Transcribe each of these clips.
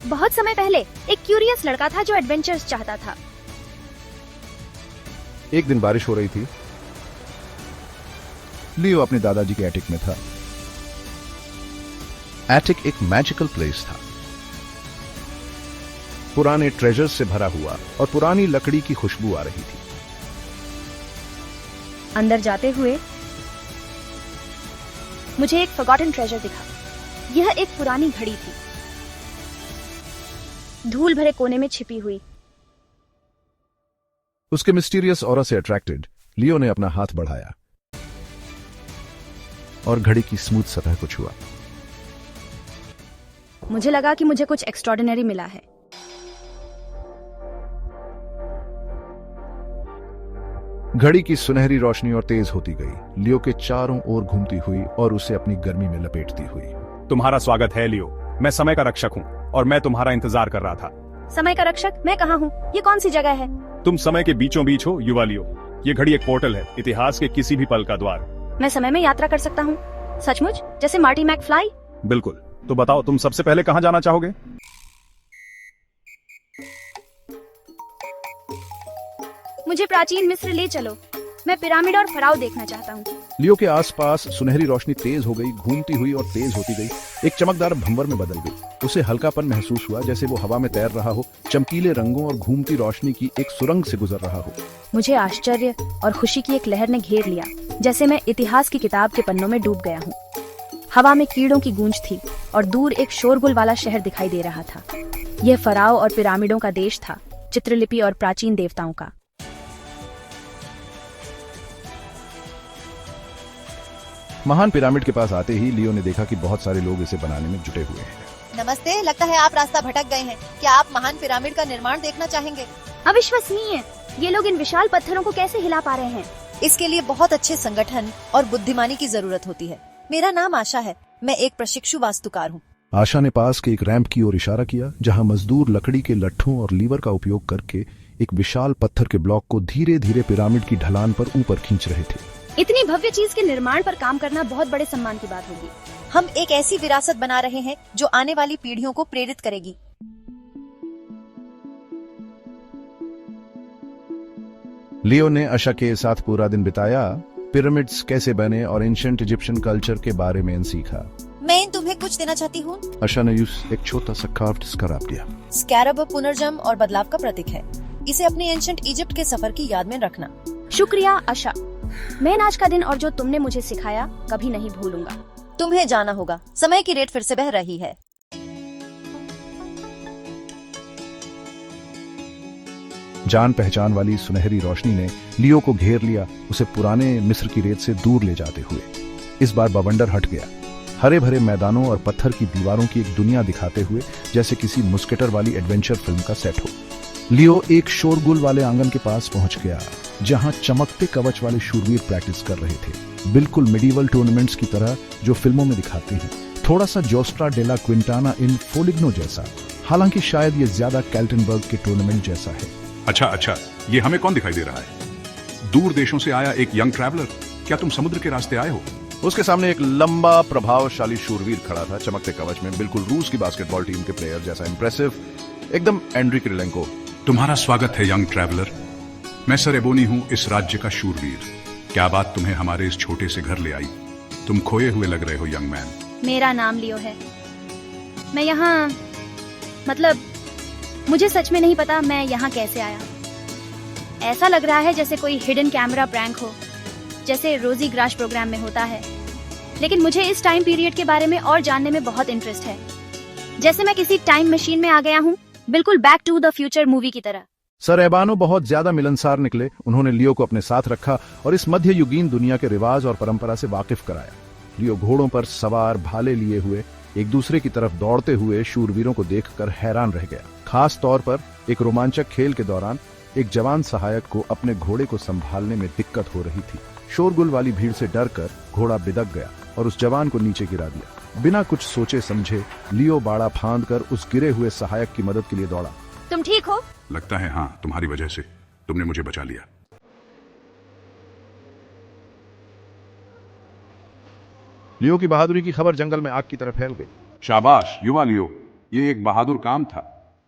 बहुत समय पहले एक क्यूरियस लड़का था जो एडवेंचर्स चाहता था। एक दिन बारिश हो रही थी। लियो अपने दादाजी के एटिक में था। एटिक एक मैजिकल प्लेस था, पुराने ट्रेजर्स से भरा हुआ और पुरानी लकड़ी की खुशबू आ रही थी। अंदर जाते हुए मुझे एक फॉरगॉटन ट्रेजर दिखा। यह एक पुरानी घड़ी थी, धूल भरे कोने में छिपी हुई। उसके मिस्टीरियस ऑरा से अट्रैक्टेड लियो ने अपना हाथ बढ़ाया और घड़ी की स्मूथ सतह को छुआ। मुझे लगा कि मुझे कुछ एक्स्ट्रॉर्डिनरी मिला है। घड़ी की सुनहरी रोशनी और तेज होती गई, लियो के चारों ओर घूमती हुई और उसे अपनी गर्मी में लपेटती हुई। तुम्हारा स्वागत है लियो, मैं समय का रक्षक हूँ और मैं तुम्हारा इंतजार कर रहा था। समय का रक्षक? मैं कहाँ हूँ? ये कौन सी जगह है? तुम समय के बीचों बीच हो युवा लियो। ये घड़ी एक पोर्टल है, इतिहास के किसी भी पल का द्वार। मैं समय में यात्रा कर सकता हूँ? सचमुच? जैसे मार्टी मैकफ्लाई? बिल्कुल। तो बताओ, तुम सबसे पहले कहाँ जाना चाहोगे? मुझे प्राचीन मिस्र ले चलो। मैं पिरामिड और फराओ देखना चाहता हूँ। लियो के आसपास सुनहरी रोशनी तेज हो गई, घूमती हुई और तेज होती गई, एक चमकदार भंवर में बदल गई। उसे हल्कापन महसूस हुआ, जैसे वो हवा में तैर रहा हो, चमकीले रंगों और घूमती रोशनी की एक सुरंग से गुजर रहा हो। मुझे आश्चर्य और खुशी की एक लहर ने घेर लिया, जैसे मैं इतिहास की किताब के पन्नों में डूब गया हूँ। हवा में कीड़ों की गूंज थी और दूर एक शोरगुल वाला शहर दिखाई दे रहा था। यह फराओ और पिरामिडों का देश था, चित्रलिपि और प्राचीन देवताओं का। महान पिरामिड के पास आते ही लियो ने देखा कि बहुत सारे लोग इसे बनाने में जुटे हुए हैं। नमस्ते, लगता है आप रास्ता भटक गए हैं। क्या आप महान पिरामिड का निर्माण देखना चाहेंगे? अविश्वसनीय! ये लोग इन विशाल पत्थरों को कैसे हिला पा रहे हैं? इसके लिए बहुत अच्छे संगठन और बुद्धिमानी की जरूरत होती है। मेरा नाम आशा है, मैं एक प्रशिक्षु वास्तुकार हूँ। आशा ने पास के एक रैंप की ओर इशारा किया, जहां मजदूर लकड़ी के लट्ठों और लीवर का उपयोग करके एक विशाल पत्थर के ब्लॉक को धीरे धीरे पिरामिड की ढलान पर ऊपर खींच रहे थे। इतनी भव्य चीज के निर्माण पर काम करना बहुत बड़े सम्मान की बात होगी। हम एक ऐसी विरासत बना रहे हैं जो आने वाली पीढ़ियों को प्रेरित करेगी। लियो ने आशा के साथ पूरा दिन बिताया, पिरामिड्स कैसे बने और एंशिएंट इजिप्शियन कल्चर के बारे में सीखा। मैं तुम्हें कुछ देना चाहती हूँ। आशा ने एक छोटा सा कार्व्ड स्कारब दिया। स्कैरब पुनर्जन्म और बदलाव का प्रतीक है। इसे अपने एंशिएंट इजिप्ट के सफर की याद में रखना। शुक्रिया आशा, मैं आज का दिन और जो तुमने मुझे सिखाया कभी नहीं भूलूंगा। तुम्हें जाना होगा, समय की रेत फिर से बह रही है। जान पहचान वाली सुनहरी रोशनी ने लियो को घेर लिया, उसे पुराने मिस्र की रेत से दूर ले जाते हुए। इस बार बवंडर हट गया, हरे भरे मैदानों और पत्थर की दीवारों की एक दुनिया दिखाते हुए, जैसे किसी मुस्केटर वाली एडवेंचर फिल्म का सेट हो। लियो एक शोरगुल वाले आंगन के पास पहुंच गया, जहां चमकते कवच वाले शूरवीर प्रैक्टिस कर रहे थे, बिल्कुल मिडीवल टूर्नामेंट्स की तरह जो फिल्मों में दिखाते हैं। थोड़ा सा जोस्ट्रा डेला क्विंटाना इन फोलिग्नो जैसा, हालांकि शायद ये ज्यादा कैल्टनबर्ग के टूर्नामेंट जैसा है। अच्छा, ये हमें कौन दिखाई दे रहा है? दूर देशों से आया एक यंग ट्रैवलर। क्या तुम समुद्र के रास्ते आए हो? उसके सामने एक लंबा प्रभावशाली शूरवीर खड़ा था, चमकते कवच में, बिल्कुल रूस की बास्केटबॉल टीम के प्लेयर जैसा इंप्रेसिव, एकदम एंड्रिक किरिलेंको। तुम्हारा स्वागत है यंग ट्रैवलर। मैं सर एबोनी हूँ, इस राज्य का शूरवीर। क्या बात तुम्हें हमारे इस छोटे से घर ले आई? तुम खोए हुए लग रहे हो यंग मैन। मेरा नाम लियो है। मैं यहाँ, मतलब मुझे सच में नहीं पता मैं यहाँ कैसे आया। ऐसा लग रहा है जैसे कोई हिडन कैमरा प्रैंक हो, जैसे रोजी ग्राश प्रोग्राम में होता है। लेकिन मुझे इस टाइम पीरियड के बारे में और जानने में बहुत इंटरेस्ट है, जैसे मैं किसी टाइम मशीन में आ गया हूँ, बिल्कुल back to the future movie की तरह। सर एबानो बहुत ज्यादा मिलनसार निकले। उन्होंने लियो को अपने साथ रखा और इस मध्य युगीन दुनिया के रिवाज और परंपरा से वाकिफ कराया। लियो घोड़ों पर सवार, भाले लिए हुए, एक दूसरे की तरफ दौड़ते हुए शूरवीरों को देखकर हैरान रह गया। खास तौर पर एक रोमांचक खेल के दौरान एक जवान सहायक को अपने घोड़े को संभालने में दिक्कत हो रही थी। शोरगुल वाली भीड़ से डरकर घोड़ा बिदक गया और उस जवान को नीचे गिरा दिया। बिना कुछ सोचे समझे लियो बाड़ा फांद कर उस गिरे हुए सहायक की मदद के लिए दौड़ा। तुम ठीक हो? लगता है हाँ, तुम्हारी वजह से तुमने मुझे बचा लिया। लियो की बहादुरी की खबर जंगल में आग की तरह फैल गई। शाबाश युवा लियो, ये एक बहादुर काम था।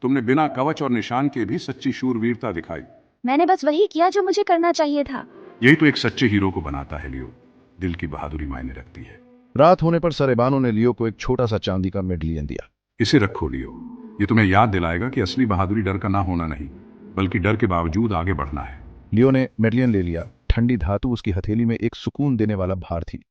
तुमने बिना कवच और निशान के भी सच्ची शूरवीरता दिखाई। मैंने बस वही किया जो मुझे करना चाहिए था। यही तो एक सच्चे हीरो को बनाता है लियो। दिल की बहादुरी मायने रखती है। रात होने पर सर एबानो ने लियो को एक छोटा सा चांदी का मेडलियन दिया। इसे रखो लियो। ये तुम्हें याद दिलाएगा कि असली बहादुरी डर का ना होना नहीं, बल्कि डर के बावजूद आगे बढ़ना है। लियो ने मेडलियन ले लिया। ठंडी धातु उसकी हथेली में एक सुकून देने वाला भार थी।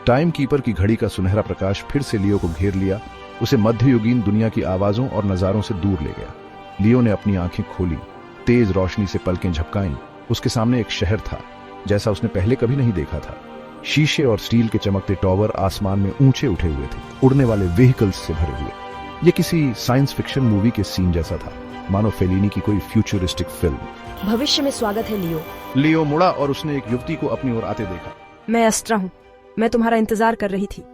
टाइम कीपर की घड़ी का सुनहरा प्रकाश फिर से लियो को घेर लिया, उसे मध्ययुगीन दुनिया की आवाजों और नजारों से दूर ले गया। लियो ने अपनी आंखें खोली, तेज रोशनी से पलकें झपकाईं। उसके सामने एक शहर था, जैसा उसने पहले कभी नहीं देखा था। शीशे और स्टील के चमकते टॉवर आसमान में ऊंचे उठे हुए थे, उड़ने वाले व्हीकल्स से भरे हुए। ये किसी साइंस फिक्शन मूवी के सीन जैसा था, मानो फेलिनी की कोई फ्यूचरिस्टिक फिल्म। भविष्य में स्वागत है लियो। लियो मुड़ा और उसने एक युवती को अपनी ओर आते देखा। मैं अस्ट्रा हूँ, मैं तुम्हारा इंतजार कर रही थी।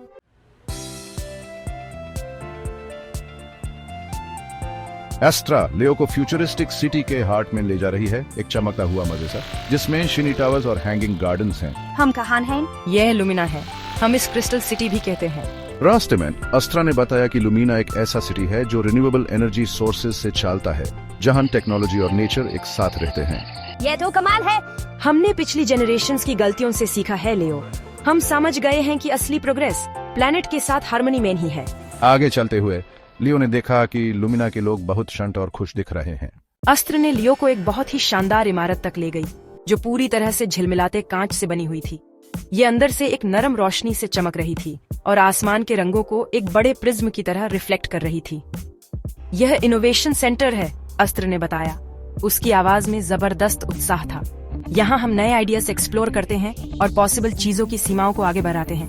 एस्ट्रा लियो को फ्यूचरिस्टिक सिटी के हार्ट में ले जा रही है, एक चमकता हुआ मजे सा, जिसमें शिनी टावर्स और हैंगिंग गार्डन्स हैं। हम कहाँ हैं? यह लुमिना है, हम इस क्रिस्टल सिटी भी कहते हैं। रास्ते में अस्ट्रा ने बताया कि लुमिना एक ऐसा सिटी है जो रिन्यूएबल एनर्जी सोर्सेज से चलता है, जहां टेक्नोलॉजी और नेचर एक साथ रहते हैं। ये तो कमाल है। हमने पिछली जनरेशंस की गलतियों से सीखा है लियो। हम समझ गए हैं कि असली प्रोग्रेस प्लेनेट के साथ हार्मनी में ही है। आगे चलते हुए लियो ने देखा कि लुमिना के लोग बहुत शांत और खुश दिख रहे हैं। अस्त्र ने लियो को एक बहुत ही शानदार इमारत तक ले गई, जो पूरी तरह से झिलमिलाते कांच से बनी हुई थी। ये अंदर से एक नरम रोशनी से चमक रही थी और आसमान के रंगों को एक बड़े प्रिज्म की तरह रिफ्लेक्ट कर रही थी। यह इनोवेशन सेंटर है, अस्त्र ने बताया। उसकी आवाज में जबरदस्त उत्साह था। यहाँ हम नए आइडियाज एक्सप्लोर करते हैं और पॉसिबल चीजों की सीमाओं को आगे बढ़ाते हैं।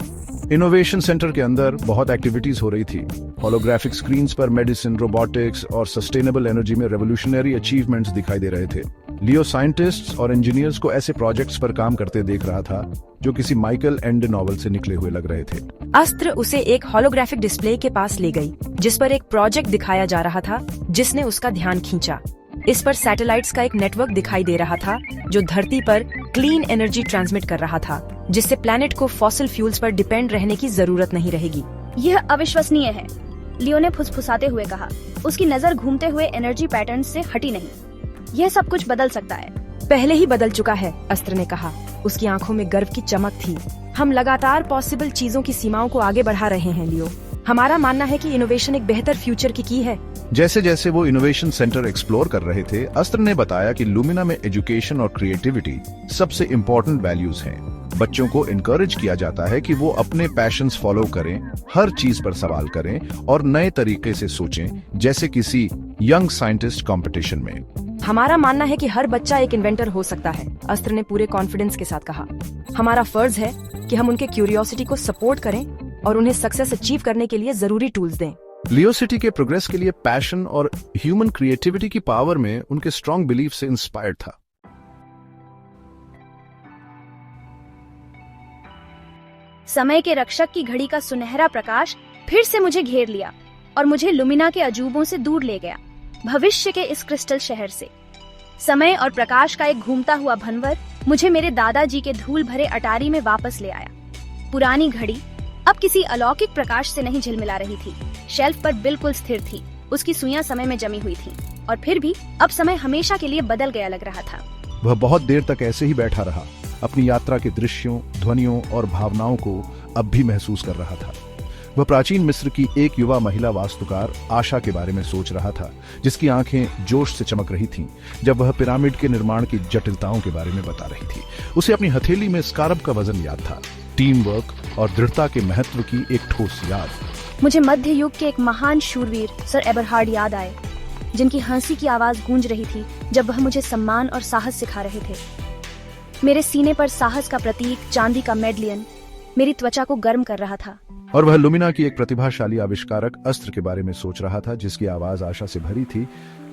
इनोवेशन सेंटर के अंदर बहुत एक्टिविटीज हो रही थी। होलोग्राफिक स्क्रीन्स पर मेडिसिन, रोबोटिक्स और सस्टेनेबल एनर्जी में रेवोल्यूशनरी अचीवमेंट्स दिखाई दे रहे थे। लियो साइंटिस्ट्स और इंजीनियर्स को ऐसे प्रोजेक्ट्स पर काम करते देख रहा था जो किसी माइकल एंड नॉवल से निकले हुए लग रहे थे। अस्त्र उसे एक होलोग्राफिक डिस्प्ले के पास ले गई, जिस पर एक प्रोजेक्ट दिखाया जा रहा था, जिसने उसका ध्यान खींचा। इस पर सैटेलाइट्स का एक नेटवर्क दिखाई दे रहा था, जो धरती पर क्लीन एनर्जी ट्रांसमिट कर रहा था, जिससे प्लैनेट को फॉसिल फ्यूल्स पर डिपेंड रहने की जरूरत नहीं रहेगी। यह अविश्वसनीय है, लियो ने फुसफुसाते हुए कहा। उसकी नजर घूमते हुए एनर्जी पैटर्न से हटी नहीं। यह सब कुछ बदल सकता है। पहले ही बदल चुका है, अस्त्र ने कहा। उसकी आंखों में गर्व की चमक थी। हम लगातार पॉसिबल चीजों की सीमाओं को आगे बढ़ा रहे हैं लियो। हमारा मानना है कि इनोवेशन एक बेहतर फ्यूचर की है। जैसे जैसे वो इनोवेशन सेंटर एक्सप्लोर कर रहे थे, अस्त्र ने बताया कि लुमिना में एजुकेशन और क्रिएटिविटी सबसे इम्पोर्टेंट वैल्यूज हैं। बच्चों को इनकरेज किया जाता है कि वो अपने पैशंस फॉलो करें, हर चीज पर सवाल करें और नए तरीके से सोचें, जैसे किसी यंग साइंटिस्ट कंपटीशन में। हमारा मानना है कि हर बच्चा एक इन्वेंटर हो सकता है, अस्त्र ने पूरे कॉन्फिडेंस के साथ कहा। हमारा फर्ज है कि हम उनके क्यूरियोसिटी को सपोर्ट करें और उन्हें सक्सेस अचीव करने के लिए जरूरी टूल्स दें। लियो सिटी के प्रोग्रेस के लिए पैशन और ह्यूमन क्रिएटिविटी की पावर में उनके स्ट्रॉन्ग बिलीफ से इंस्पायर्ड था। समय के रक्षक की घड़ी का सुनहरा प्रकाश फिर से मुझे घेर लिया और मुझे लुमिना के अजूबों से दूर ले गया, भविष्य के इस क्रिस्टल शहर से। समय और प्रकाश का एक घूमता हुआ भंवर मुझे मेरे दादाजी के धूल भरे अटारी में वापस ले आया। पुरानी घड़ी अब किसी अलौकिक प्रकाश से नहीं झिलमिला रही थी, शेल्फ पर बिल्कुल स्थिर थी। उसकी सुइयां समय में जमी हुई थीं, और फिर भी अब समय हमेशा के लिए बदल गया लग रहा था। वह बहुत देर तक ऐसे ही बैठा रहा, अपनी यात्रा के दृश्यों, ध्वनियों और भावनाओं को अब भी महसूस कर रहा था। वह प्राचीन मिस्र की एक युवा महिला वास्तुकार आशा के बारे में सोच रहा था, जिसकी आंखें जोश से चमक रही थीं जब वह पिरामिड के निर्माण की जटिलताओं के बारे में बता रही थी। उसे अपनी हथेली में स्कारब का वजन याद था, टीम वर्क और दृढ़ता के महत्व की एक ठोस याद। मुझे मध्य युग के एक महान शूरवीर सर एबरहार्ड याद आए, जिनकी हंसी की आवाज गूंज रही थी जब वह मुझे सम्मान और साहस सिखा रहे थे। मेरे सीने पर साहस का प्रतीक चांदी का मेडलियन मेरी त्वचा को गर्म कर रहा था। और वह लुमिना की एक प्रतिभाशाली आविष्कारक अस्त्र के बारे में सोच रहा था, जिसकी आवाज आशा से भरी थी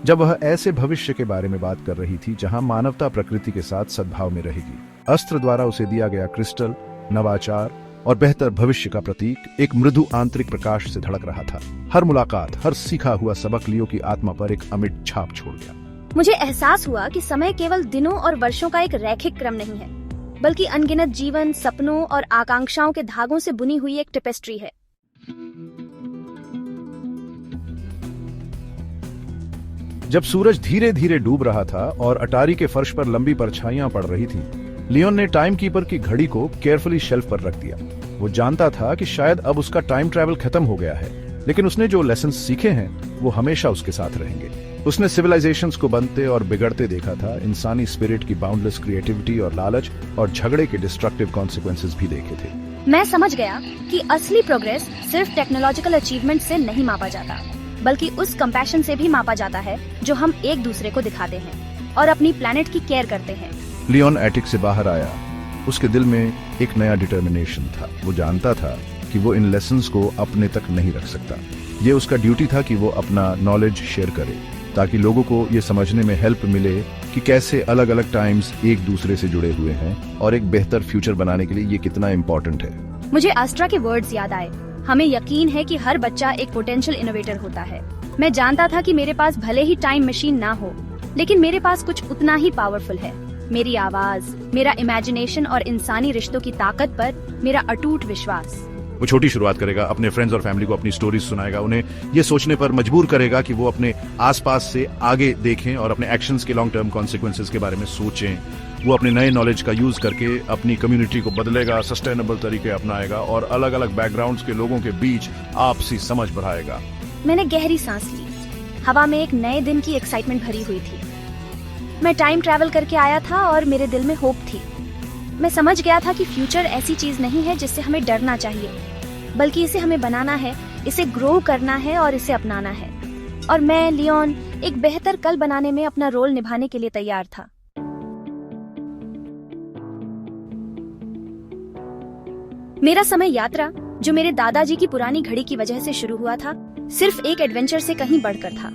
जब वह ऐसे भविष्य के बारे में बात कर रही थी जहां मानवता प्रकृति के साथ सद्भाव में रहेगी। अस्त्र द्वारा उसे दिया गया क्रिस्टल नवाचार और बेहतर भविष्य का प्रतीक एक मृदु आंतरिक प्रकाश से धड़क रहा था। हर मुलाकात, हर सीखा हुआ सबक लियो की आत्मा पर एक अमिट छाप छोड़ गया। मुझे एहसास हुआ कि समय केवल दिनों और वर्षों का एक रैखिक क्रम नहीं है, बल्कि अनगिनत जीवन, सपनों और आकांक्षाओं के धागों से बुनी हुई एक टेपेस्ट्री है। जब सूरज धीरे धीरे डूब रहा था और अटारी के फर्श पर लंबी परछाइयां पड़ रही थी, लियोन ने टाइम कीपर की घड़ी को केयरफुली शेल्फ पर रख दिया। वो जानता था कि शायद अब उसका टाइम ट्रैवल खत्म हो गया है, लेकिन उसने जो लेसन सीखे हैं वो हमेशा उसके साथ रहेंगे। उसने सिविलाइजेशंस को बनते और बिगड़ते देखा था, इंसानी स्पिरिट की बाउंडलेस क्रिएटिविटी और लालच और झगड़े के डिस्ट्रक्टिव कॉन्सिक्वेंसेस भी देखे थे। मैं समझ गया कि असली प्रोग्रेस सिर्फ टेक्नोलॉजिकल अचीवमेंट से नहीं मापा जाता, बल्कि उस कंपैशन से भी मापा जाता है जो हम एक दूसरे को दिखाते हैं और अपनी प्लैनेट की केयर करते हैं। लियोन एटिक से बाहर आया। उसके दिल में एक नया डिटर्मिनेशन था। वो जानता था कि वो इन लेसन्स को अपने तक नहीं रख सकता। ये उसका ड्यूटी था कि वो अपना नॉलेज शेयर करे, ताकि लोगों को ये समझने में हेल्प मिले कि कैसे अलग अलग टाइम्स एक दूसरे से जुड़े हुए हैं और एक बेहतर फ्यूचर बनाने के लिए ये कितना इम्पोर्टेंट है। मुझे आस्ट्रा के वर्ड्स याद आए, हमें यकीन है कि हर बच्चा एक पोटेंशियल इनोवेटर होता है। मैं जानता था कि मेरे पास भले ही टाइम मशीन ना हो, लेकिन मेरे पास कुछ उतना ही पावरफुल है। मेरी आवाज, मेरा इमेजिनेशन और इंसानी रिश्तों की ताकत पर मेरा अटूट विश्वास। वो छोटी शुरुआत करेगा, अपने फ्रेंड्स और फैमिली को अपनी स्टोरीज सुनाएगा, उन्हें ये सोचने पर मजबूर करेगा कि वो अपने आसपास से आगे देखें और अपने एक्शंस के लॉन्ग टर्म कॉन्सिक्वेंसेस के बारे में सोचें। वो अपने नए नॉलेज का यूज करके अपनी कम्युनिटी को बदलेगा, सस्टेनेबल तरीके अपनाएगा और अलग अलग बैकग्राउंड्स के लोगों के बीच आपसी समझ बढ़ाएगा। मैंने गहरी सांस ली। हवा में एक नए दिन की एक्साइटमेंट भरी हुई थी। मैं टाइम ट्रैवल करके आया था और मेरे दिल में होप थी। मैं समझ गया था कि फ्यूचर ऐसी चीज नहीं है जिससे हमें डरना चाहिए, बल्कि इसे हमें बनाना है, इसे ग्रो करना है और इसे अपनाना है। और मैं, लियोन, एक बेहतर कल बनाने में अपना रोल निभाने के लिए तैयार था। मेरा समय यात्रा, जो मेरे दादाजी की पुरानी घड़ी की वजह से शुरू हुआ था, सिर्फ एक एडवेंचर से कहीं बढ़कर था।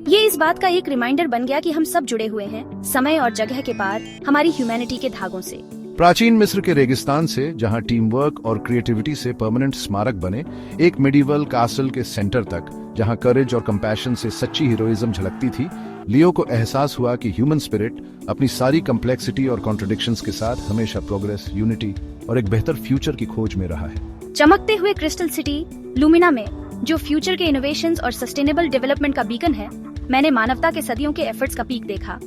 ये इस बात का एक रिमाइंडर बन गया कि हम सब जुड़े हुए हैं, समय और जगह के पार, हमारी ह्यूमैनिटी के धागों से। प्राचीन मिस्र के रेगिस्तान से, जहां टीम वर्क और क्रिएटिविटी से परमानेंट स्मारक बने, एक मेडिवल कासल के सेंटर तक, जहां करेज और कंपैशन से सच्ची हीरोइज्म झलकती थी, लियो को एहसास हुआ कि ह्यूमन स्पिरिट अपनी सारी कम्प्लेक्सिटी और कॉन्ट्रडिक्शंस के साथ हमेशा प्रोग्रेस, यूनिटी और एक बेहतर फ्यूचर की खोज में रहा है। चमकते हुए क्रिस्टल सिटी लुमिना में, जो फ्यूचर के इनोवेशंस और सस्टेनेबल डेवलपमेंट का बीकन है, मैंने मानवता के सदियों के एफर्ट्स का पीक देखा।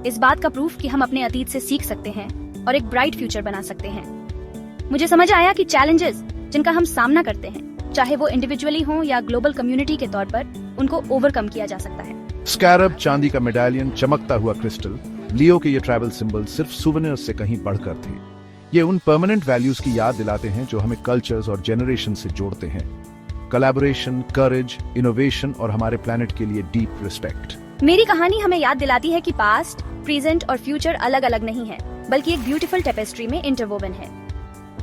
इस बात का प्रूफ कि हम अपने अतीत से सीख सकते हैं और एक ब्राइट फ्यूचर बना सकते हैं। मुझे समझ आया कि चैलेंजेस जिनका हम सामना करते हैं, चाहे वो इंडिविजुअली हो या ग्लोबल कम्युनिटी के तौर पर, उनको ओवरकम किया जा सकता है। स्कैरब, चांदी का मेडालियन, चमकता हुआ क्रिस्टल, लियो के ये ट्रैवल सिंबल सिर्फ सुवेनियर्स से कहीं बढ़कर थे। ये उन परमानेंट वैल्यूज की याद दिलाते हैं जो हमें कल्चर्स और जेनरेशन से जोड़ते हैं। कोलैबोरेशन, करेज, इनोवेशन और हमारे प्लैनेट के लिए डीप रिस्पेक्ट। मेरी कहानी हमें याद दिलाती है कि पास्ट, प्रेजेंट और फ्यूचर अलग अलग नहीं है, बल्कि एक ब्यूटीफुल टेपेस्ट्री में इंटरवोवन है।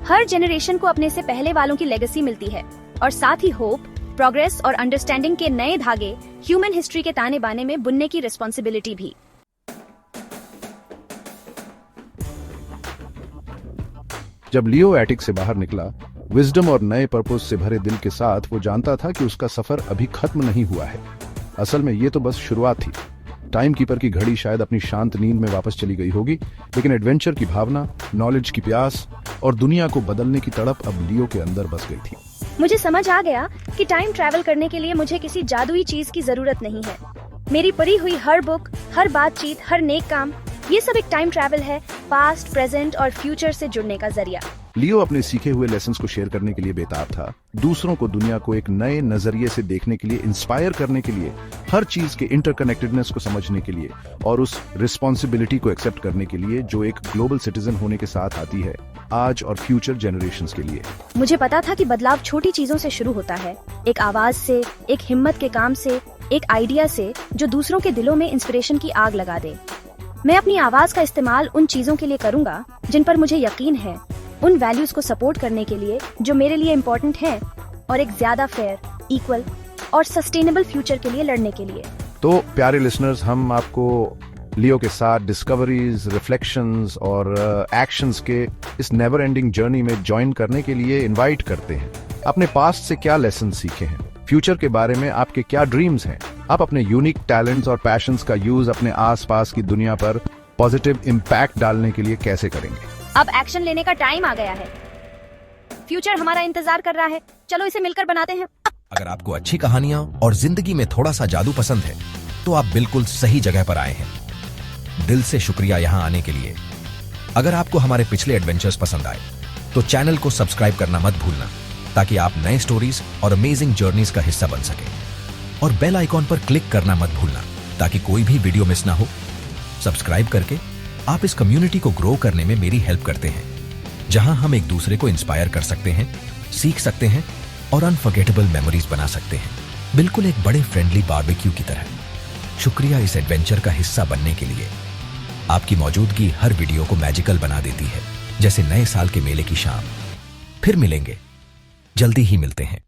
हर जेनरेशन को अपने से पहले वालों की लेगेसी मिलती है, और साथ ही होप, प्रोग्रेस और अंडरस्टैंडिंग के नए धागे ह्यूमन हिस्ट्री के ताने बाने में बुनने की रिस्पॉन्सिबिलिटी भी। जब लियो एटिक से बाहर निकला, विजडम और नए पर्पस से भरे दिल के साथ, वो जानता था कि उसका सफर अभी खत्म नहीं हुआ है। असल में ये तो बस शुरुआत थी। टाइम कीपर की घड़ी शायद अपनी शांत नींद में वापस चली गई होगी, लेकिन एडवेंचर की भावना, नॉलेज की प्यास और दुनिया को बदलने की तड़प अब लियो के अंदर बस गई थी। मुझे समझ आ गया कि टाइम ट्रैवल करने के लिए मुझे किसी जादुई चीज की जरूरत नहीं है। मेरी पढ़ी हुई हर बुक, हर बातचीत, हर नेक काम, ये सब एक टाइम ट्रैवल है, पास्ट, प्रेजेंट और फ्यूचर से जुड़ने का जरिया। लियो अपने सीखे हुए लेसन्स को शेयर करने के लिए बेताब था, दूसरों को दुनिया को एक नए नजरिए से देखने के लिए, इंस्पायर करने के लिए, हर चीज के इंटरकनेक्टेडनेस को समझने के लिए और उस रिस्पॉन्सिबिलिटी को एक्सेप्ट करने के लिए जो एक ग्लोबल सिटीजन होने के साथ आती है, आज और फ्यूचर जनरेशंस के लिए। मुझे पता था कि बदलाव छोटी चीजों से शुरू होता है, एक आवाज से, एक हिम्मत के काम से, एक आइडिया से जो दूसरों के दिलों में इंस्पिरेशन की आग लगा दे। मैं अपनी आवाज का इस्तेमाल उन चीजों के लिए करूंगा जिन पर मुझे यकीन है, उन वैल्यूज को सपोर्ट करने के लिए जो मेरे लिए इम्पोर्टेंट हैं, और एक ज्यादा फेयर, इक्वल और सस्टेनेबल फ्यूचर के लिए लड़ने के लिए। तो प्यारे लिसनर्स, हम आपको लियो के साथ डिस्कवरीज, रिफ्लेक्शंस और एक्शंस के इस नेवर एंडिंग जर्नी में ज्वाइन करने के लिए इनवाइट करते हैं। अपने पास्ट से क्या लेसन सीखे हैं, फ्यूचर के बारे में आपके क्या ड्रीम्स हैं, आप अपने यूनिक टैलेंट्स और पैशंस का यूज अपने आसपास की दुनिया पर पॉजिटिव इम्पैक्ट डालने के लिए कैसे करेंगे। अब एक्शन लेने का टाइम आ गया है। फ्यूचर हमारा इंतजार कर रहा है, चलो इसे मिलकर बनाते हैं। अगर आपको अच्छी कहानियां और जिंदगी में थोड़ा सा जादू पसंद है तो आप बिल्कुल सही जगह पर आए हैं। दिल से शुक्रिया यहां आने के लिए। अगर आपको हमारे पिछले एडवेंचर्स पसंद आए तो चैनल को सब्सक्राइब करना मत भूलना, ताकि आप नए स्टोरीज और अमेजिंग जर्नीज का हिस्सा बन सके। और बेल आइकॉन पर क्लिक करना मत भूलना, ताकि कोई भी वीडियो मिस ना हो। सब्सक्राइब करके आप इस कम्युनिटी को ग्रो करने में मेरी हेल्प करते हैं, जहां हम एक दूसरे को इंस्पायर कर सकते हैं, सीख सकते हैं और अनफॉरगेटेबल मेमोरीज बना सकते हैं, बिल्कुल एक बड़े फ्रेंडली बारबेक्यू की तरह। शुक्रिया इस एडवेंचर का हिस्सा बनने के लिए। आपकी मौजूदगी हर वीडियो को मैजिकल बना देती है, जैसे नए साल के मेले की शाम। फिर मिलेंगे, जल्दी ही मिलते हैं।